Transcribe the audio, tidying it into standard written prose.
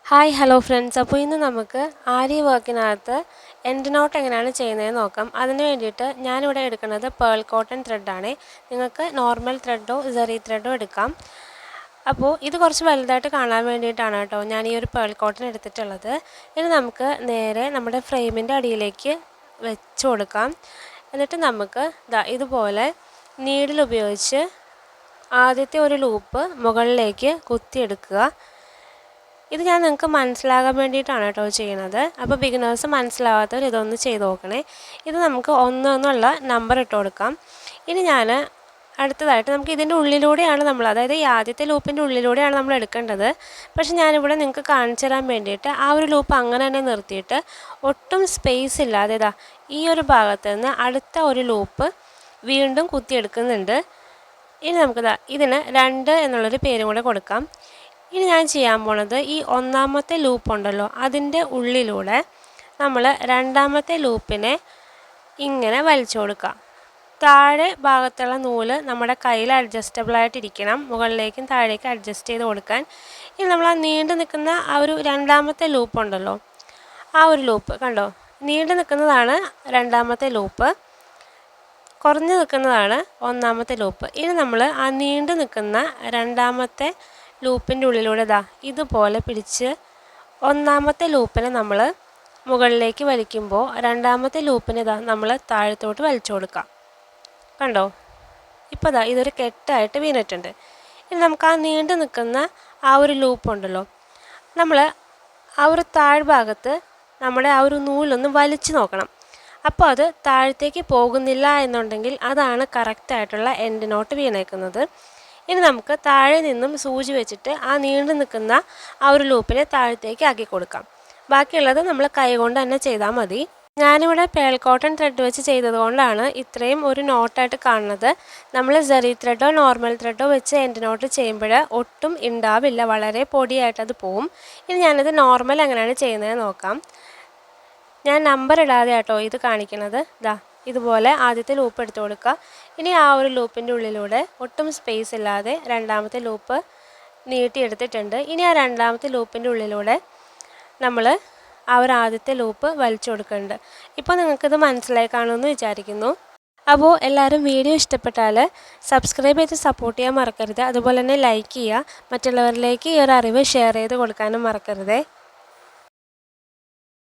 Hi hello friends. അപ്പോൾ ഇന്ന് നമുക്ക് ആരി വർക്കിനകത്ത് എൻഡ് നോട്ട് എങ്ങനെയാണ് ചെയ്യുന്നതെന്ന് നോക്കാം. അതിന് വേണ്ടിയിട്ട് ഞാനിവിടെ എടുക്കുന്നത് പേൾ കോട്ടൺ ത്രെഡാണ്. നിങ്ങൾക്ക് നോർമൽ ത്രെഡോ സെറി ത്രെഡോ എടുക്കാം. അപ്പോൾ ഇത് കുറച്ച് വലുതായിട്ട് കാണാൻ വേണ്ടിയിട്ടാണ് കേട്ടോ ഞാൻ ഈ ഒരു പേൾ കോട്ടൺ എടുത്തിട്ടുള്ളത്. ഇനി നമുക്ക് നേരെ നമ്മുടെ ഫ്രെയിമിൻ്റെ അടിയിലേക്ക് വെച്ച് കൊടുക്കാം. എന്നിട്ട് നമുക്ക് ഇതുപോലെ നീഡിൽ ഉപയോഗിച്ച് ആദ്യത്തെ ഒരു ലൂപ്പ് മുകളിലേക്ക് കുത്തിയെടുക്കുക. ഇത് ഞാൻ നിങ്ങൾക്ക് മനസ്സിലാകാൻ വേണ്ടിയിട്ടാണ് കേട്ടോ ചെയ്യുന്നത്. അപ്പോൾ ബിഗിനേഴ്സ് മനസ്സിലാവാത്തവർ ഇതൊന്ന് ചെയ്ത് നോക്കണേ. ഇത് നമുക്ക് 1 എന്നുള്ള നമ്പർ ഇട്ട് കൊടുക്കാം. ഇനി ഞാൻ അടുത്തതായിട്ട് നമുക്ക് ഇതിൻ്റെ ഉള്ളിലൂടെയാണ് അതായത് ഈ ആദ്യത്തെ ലൂപ്പിൻ്റെ ഉള്ളിലൂടെയാണ് നമ്മൾ എടുക്കേണ്ടത്. പക്ഷെ ഞാനിവിടെ നിങ്ങൾക്ക് കാണിച്ചു തരാൻ വേണ്ടിയിട്ട് ആ ഒരു ലൂപ്പ് അങ്ങനെ തന്നെ നിർത്തിയിട്ട് ഒട്ടും സ്പേസ് ഇല്ലാതെ ഈ ഒരു ഭാഗത്ത് നിന്ന് അടുത്ത ഒരു ലൂപ്പ് വീണ്ടും കുത്തിയെടുക്കുന്നുണ്ട്. ഇനി നമുക്ക് ഇതിന് 2 എന്നുള്ളൊരു പേരും കൂടെ കൊടുക്കാം. ഇനി ഞാൻ ചെയ്യാൻ പോണത് ഈ ഒന്നാമത്തെ ലൂപ്പ് ഉണ്ടല്ലോ അതിൻ്റെ ഉള്ളിലൂടെ നമ്മൾ രണ്ടാമത്തെ ലൂപ്പിനെ ഇങ്ങനെ വലിച്ചു കൊടുക്കുക. താഴെ ഭാഗത്തുള്ള നൂല് നമ്മുടെ കയ്യിൽ അഡ്ജസ്റ്റബിളായിട്ടിരിക്കണം. മുകളിലേക്കും താഴേക്കും അഡ്ജസ്റ്റ് ചെയ്ത് കൊടുക്കാൻ. ഇനി നമ്മൾ ആ നീണ്ടു നിൽക്കുന്ന ആ ഒരു രണ്ടാമത്തെ ലൂപ്പ് ഉണ്ടല്ലോ ആ ഒരു ലൂപ്പ് കണ്ടോ, നീണ്ടു നിൽക്കുന്നതാണ് രണ്ടാമത്തെ ലൂപ്പ്, കുറഞ്ഞു നിൽക്കുന്നതാണ് ഒന്നാമത്തെ ലൂപ്പ്. ഇനി നമ്മൾ ആ നീണ്ടു നിൽക്കുന്ന രണ്ടാമത്തെ ലൂപ്പിൻ്റെ ഉള്ളിലൂടെ ഇതുപോലെ പിടിച്ച് ഒന്നാമത്തെ ലൂപ്പിനെ നമ്മൾ മുകളിലേക്ക് വലിക്കുമ്പോൾ രണ്ടാമത്തെ ലൂപ്പിനെ നമ്മൾ താഴത്തോട്ട് വലിച്ചു കൊടുക്കാം. കണ്ടോ, ഇപ്പോൾ ഇതൊരു കെട്ടായിട്ട് വീണിട്ടുണ്ട്. ഇനി നമുക്ക് ആ നീണ്ടു നിൽക്കുന്ന ആ ഒരു ലൂപ്പ് ഉണ്ടല്ലോ നമ്മൾ ആ ഒരു താഴ്ഭാഗത്ത് നമ്മുടെ ആ ഒരു നൂലൊന്ന് വലിച്ചു നോക്കണം. അപ്പോൾ അത് താഴത്തേക്ക് പോകുന്നില്ല എന്നുണ്ടെങ്കിൽ അതാണ് കറക്റ്റായിട്ടുള്ള എൻഡ് നോട്ട് വീണേക്കുന്നത്. ഇനി നമുക്ക് താഴെ നിന്നും സൂചി വെച്ചിട്ട് ആ നീണ്ടു നിൽക്കുന്ന ആ ഒരു ലൂപ്പിനെ താഴത്തേക്ക് ആക്കി കൊടുക്കാം. ബാക്കിയുള്ളത് നമ്മൾ കൈകൊണ്ട് തന്നെ ചെയ്താൽ മതി. ഞാനിവിടെ പേൾ കോട്ടൺ ത്രെഡ് വെച്ച് ചെയ്തതുകൊണ്ടാണ് ഇത്രയും ഒരു നോട്ടായിട്ട് കാണുന്നത്. നമ്മൾ സെറി ത്രെഡോ നോർമൽ ത്രെഡോ വെച്ച് എൻഡ് നോട്ട് ചെയ്യുമ്പോൾ ഒട്ടും ഉണ്ടാവില്ല, വളരെ പൊടിയായിട്ട് അത് പോവും. ഇനി ഞാനിത് നോർമൽ എങ്ങനെയാണ് ചെയ്യുന്നത് നോക്കാം. ഞാൻ നമ്പർ ഇടാതെ കേട്ടോ ഇത് കാണിക്കുന്നത്. ഇതുപോലെ ആദ്യത്തെ ലൂപ്പ് എടുത്തു കൊടുക്കുക. ഇനി ആ ഒരു ലൂപ്പിൻ്റെ ഉള്ളിലൂടെ ഒട്ടും സ്പേസ് ഇല്ലാതെ രണ്ടാമത്തെ ലൂപ്പ് നീട്ടിയെടുത്തിട്ടുണ്ട്. ഇനി ആ രണ്ടാമത്തെ ലൂപ്പിൻ്റെ ഉള്ളിലൂടെ നമ്മൾ ആ ഒരു ആദ്യത്തെ ലൂപ്പ് വലിച്ചു കൊടുക്കുന്നുണ്ട്. ഇപ്പോൾ നിങ്ങൾക്കിത് മനസ്സിലായി കാണുമെന്ന് വിചാരിക്കുന്നു. അപ്പോൾ എല്ലാവരും വീഡിയോ ഇഷ്ടപ്പെട്ടാൽ സബ്സ്ക്രൈബ് ചെയ്ത് സപ്പോർട്ട് ചെയ്യാൻ മറക്കരുത്. അതുപോലെ തന്നെ ലൈക്ക് ചെയ്യുക. മറ്റുള്ളവരിലേക്ക് ഈ ഒരു അറിവ് ഷെയർ ചെയ്ത് കൊടുക്കാനും മറക്കരുത്.